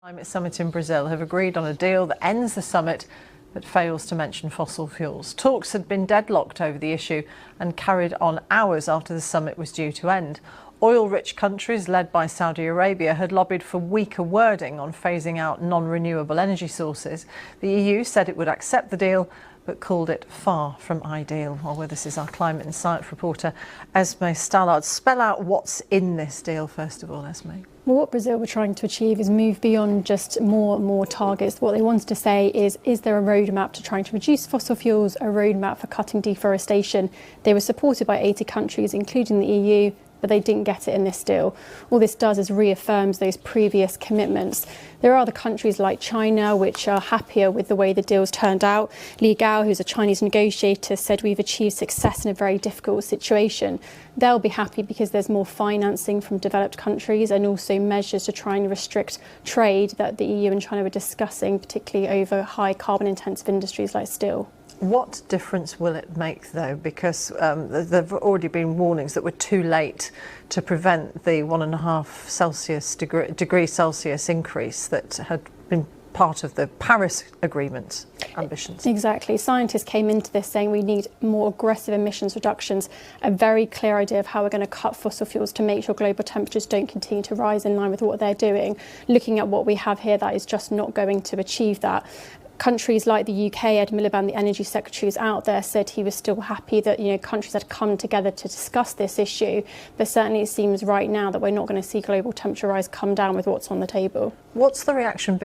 Climate summit in Brazil have agreed on a deal that ends the summit but fails to mention fossil fuels. Talks had been deadlocked over the issue and carried on hours after the summit was due to end. Oil-rich countries led by Saudi Arabia had lobbied for weaker wording on phasing out non-renewable energy sources. The EU said it would accept the deal but called it far from ideal. Well, with us is our Climate and Science reporter, Esme Stallard. Spell out what's in this deal, first of all, Esme. Well, what Brazil were trying to achieve is move beyond just more and more targets. What they wanted to say is there a roadmap to trying to reduce fossil fuels, a roadmap for cutting deforestation? They were supported by 80 countries, including the EU, but they didn't get it in this deal. All this does is reaffirms those previous commitments. There are other countries like China which are happier with the way the deal's turned out. Li Gao, who's a Chinese negotiator, said we've achieved success in a very difficult situation. They'll be happy because there's more financing from developed countries and also measures to try and restrict trade that the EU and China were discussing, particularly over high carbon intensive industries like steel. What difference will it make, though? Because there have already been warnings that we're too late to prevent the 1.5 degree Celsius increase that had been part of the Paris Agreement ambitions. Exactly. Scientists came into this saying we need more aggressive emissions reductions, a very clear idea of how we're going to cut fossil fuels to make sure global temperatures don't continue to rise in line with what they're doing. Looking at what we have here, that is just not going to achieve that. Countries like the UK, Ed Miliband, the Energy Secretary, is out there, said he was still happy that countries had come together to discuss this issue. But certainly it seems right now that we're not going to see global temperature rise come down with what's on the table. What's the reaction